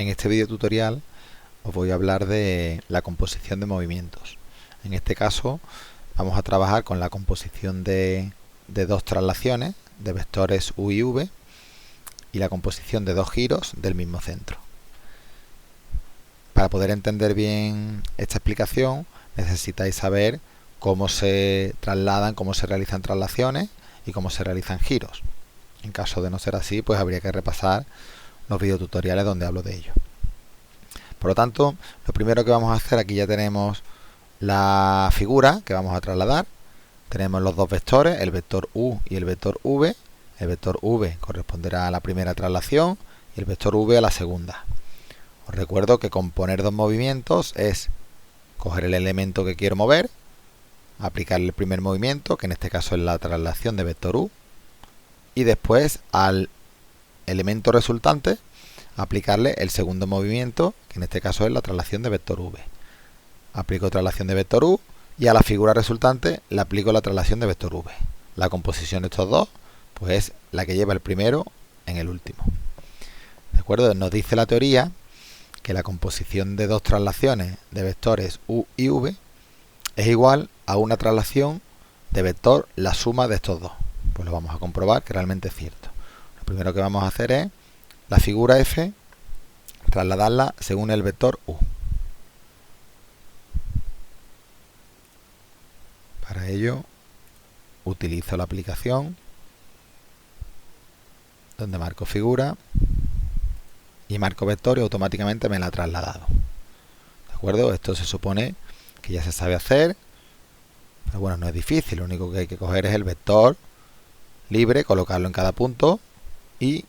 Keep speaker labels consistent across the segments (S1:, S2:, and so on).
S1: En este video tutorial os voy a hablar de la composición de movimientos. En este caso vamos a trabajar con la composición de dos traslaciones de vectores u y v y la composición de dos giros del mismo centro. Para poder entender bien esta explicación necesitáis saber cómo se trasladan, cómo se realizan traslaciones y cómo se realizan giros. En caso de no ser así, pues habría que repasar los videotutoriales donde hablo de ello. Por lo tanto, lo primero que vamos a hacer, aquí ya tenemos la figura que vamos a trasladar. Tenemos los dos vectores, el vector u y el vector v. El vector v corresponderá a la primera traslación y el vector v a la segunda. Os recuerdo que componer dos movimientos es coger el elemento que quiero mover, aplicarle el primer movimiento, que en este caso es la traslación de vector u, y después al elemento resultante aplicarle el segundo movimiento, que en este caso es la traslación de vector v. Aplico traslación de vector u y a la figura resultante le aplico la traslación de vector v. La composición de estos dos pues es la que lleva el primero en el último. ¿De acuerdo? Nos dice la teoría que la composición de dos traslaciones de vectores u y v es igual a una traslación de vector la suma de estos dos. Pues lo vamos a comprobar que realmente es cierto. Lo primero que vamos a hacer es la figura f trasladarla según el vector u. Para ello utilizo la aplicación donde marco figura y marco vector y automáticamente me la ha trasladado. ¿De acuerdo? Esto se supone que ya se sabe hacer, pero bueno, no es difícil. Lo único que hay que coger es el vector libre, colocarlo en cada punto y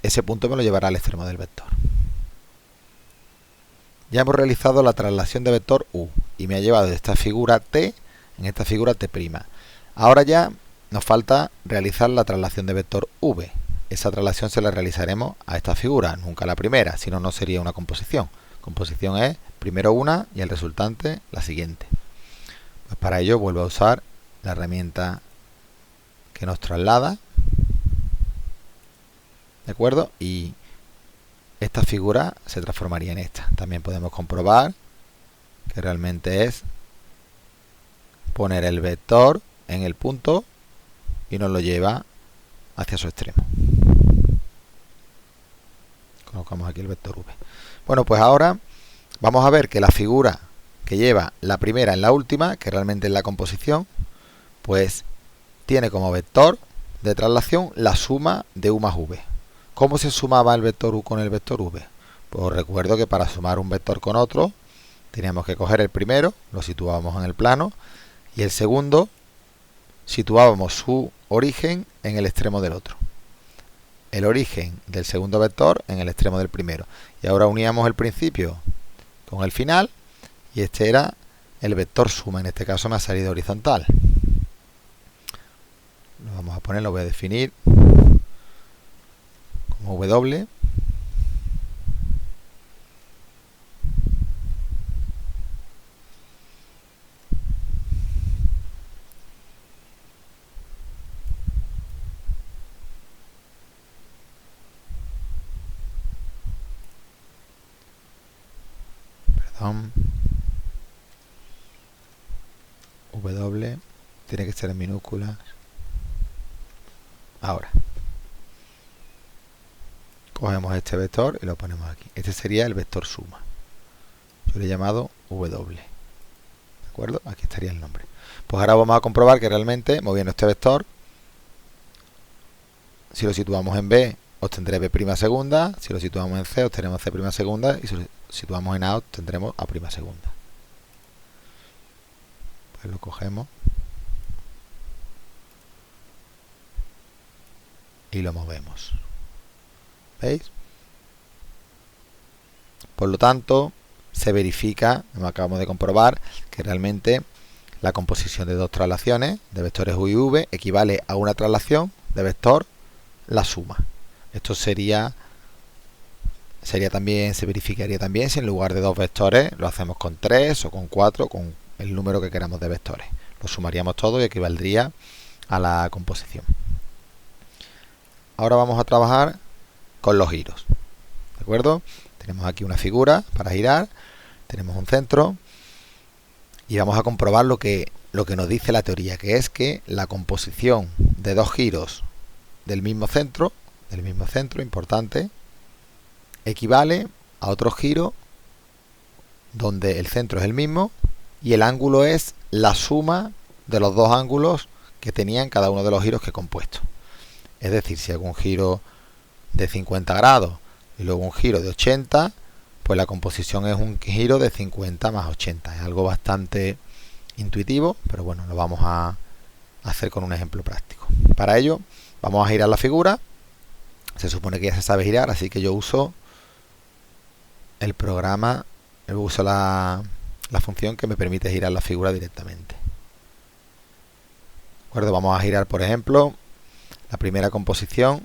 S1: ese punto me lo llevará al extremo del vector. Ya hemos realizado la traslación de vector u y me ha llevado de esta figura t en esta figura t'. Ahora ya nos falta realizar la traslación de vector v. Esa traslación se la realizaremos a esta figura, nunca a la primera, si no, no sería una composición. Composición es primero una y el resultante la siguiente. Pues para ello vuelvo a usar la herramienta que nos traslada. ¿De acuerdo? Y esta figura se transformaría en esta. También podemos comprobar que realmente es poner el vector en el punto y nos lo lleva hacia su extremo. Colocamos aquí el vector v. Bueno, pues ahora vamos a ver que la figura que lleva la primera en la última, que realmente es la composición, pues tiene como vector de traslación la suma de u más v. ¿Cómo se sumaba el vector u con el vector v? Pues os recuerdo que para sumar un vector con otro teníamos que coger el primero, lo situábamos en el plano, y el segundo situábamos su origen en el extremo del otro. El origen del segundo vector en el extremo del primero. Y ahora uníamos el principio con el final y este era el vector suma. En este caso me ha salido horizontal. Lo vamos a poner, lo voy a definir como W. W tiene que ser en minúsculas. Ahora cogemos este vector y lo ponemos aquí. Este sería el vector suma. Yo le he llamado W. ¿De acuerdo? Aquí estaría el nombre. Pues ahora vamos a comprobar que realmente, moviendo este vector, si lo situamos en B, obtendré B' segunda. Si lo situamos en C, obtenemos C' segunda. Y si lo situamos en A, obtendremos A' segunda. Pues lo cogemos y lo movemos. ¿Veis? Por lo tanto, se verifica, como acabamos de comprobar, que realmente la composición de dos traslaciones de vectores u y v equivale a una traslación de vector la suma. Esto sería también, se verificaría también si en lugar de dos vectores lo hacemos con 3 o con 4, con el número que queramos de vectores. Lo sumaríamos todo y equivaldría a la composición. Ahora vamos a trabajar con los giros. ¿De acuerdo? Tenemos aquí una figura para girar, tenemos un centro y vamos a comprobar lo que nos dice la teoría, que es que la composición de dos giros del mismo centro, importante, equivale a otro giro donde el centro es el mismo y el ángulo es la suma de los dos ángulos que tenían cada uno de los giros que he compuesto. Es decir, si hago un giro de 50 grados y luego un giro de 80, pues la composición es un giro de 50 más 80. Es algo bastante intuitivo, pero bueno, lo vamos a hacer con un ejemplo práctico. Para ello, vamos a girar la figura. Se supone que ya se sabe girar, así que yo uso el programa, uso la función que me permite girar la figura directamente. ¿De acuerdo? Vamos a girar, por ejemplo, la primera composición.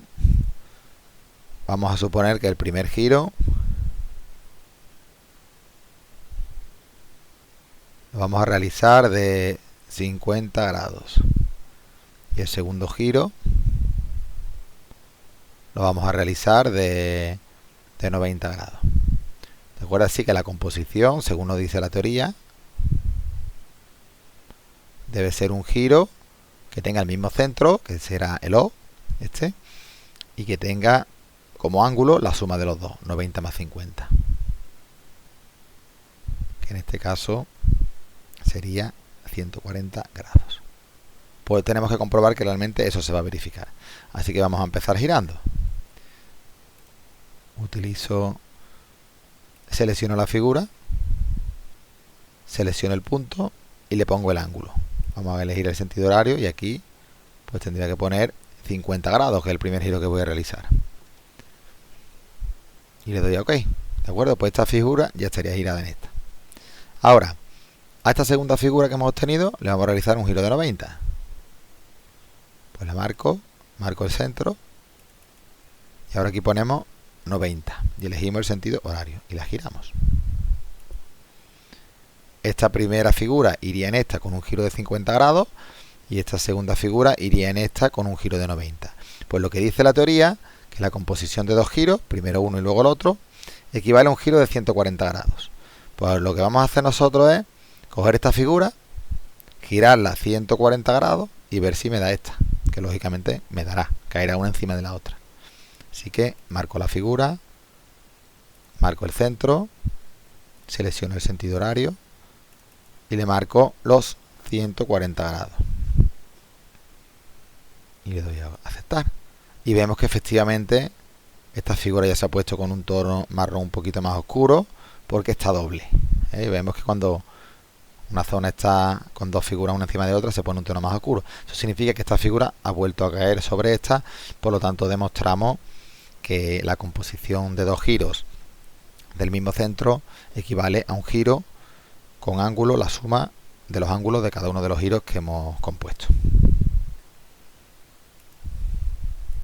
S1: Vamos a suponer que el primer giro lo vamos a realizar de 50 grados. Y el segundo giro lo vamos a realizar de 90 grados. Recuerda así que la composición, según nos dice la teoría, debe ser un giro que tenga el mismo centro, que será el O, y que tenga como ángulo la suma de los dos, 90 más 50. Que en este caso sería 140 grados. Pues tenemos que comprobar que realmente eso se va a verificar. Así que vamos a empezar girando. Selecciono la figura, selecciono el punto y le pongo el ángulo. Vamos a elegir el sentido horario y aquí pues tendría que poner 50 grados, que es el primer giro que voy a realizar. Y le doy a OK. ¿De acuerdo? Pues esta figura ya estaría girada en esta. Ahora, a esta segunda figura que hemos obtenido le vamos a realizar un giro de 90. Pues la marco el centro y ahora aquí ponemos 90 y elegimos el sentido horario y la giramos. Esta primera figura iría en esta con un giro de 50 grados y esta segunda figura iría en esta con un giro de 90. Pues lo que dice la teoría, que la composición de dos giros, primero uno y luego el otro, equivale a un giro de 140 grados. Pues lo que vamos a hacer nosotros es coger esta figura, girarla a 140 grados y ver si me da esta, que lógicamente me dará, caerá una encima de la otra. Así que marco la figura, marco el centro, selecciono el sentido horario y le marco los 140 grados. Y le doy a aceptar. Y vemos que efectivamente esta figura ya se ha puesto con un tono marrón un poquito más oscuro porque está doble. Vemos que cuando una zona está con dos figuras una encima de otra se pone un tono más oscuro. Eso significa que esta figura ha vuelto a caer sobre esta, por lo tanto demostramos que la composición de dos giros del mismo centro equivale a un giro con ángulo, la suma de los ángulos de cada uno de los giros que hemos compuesto.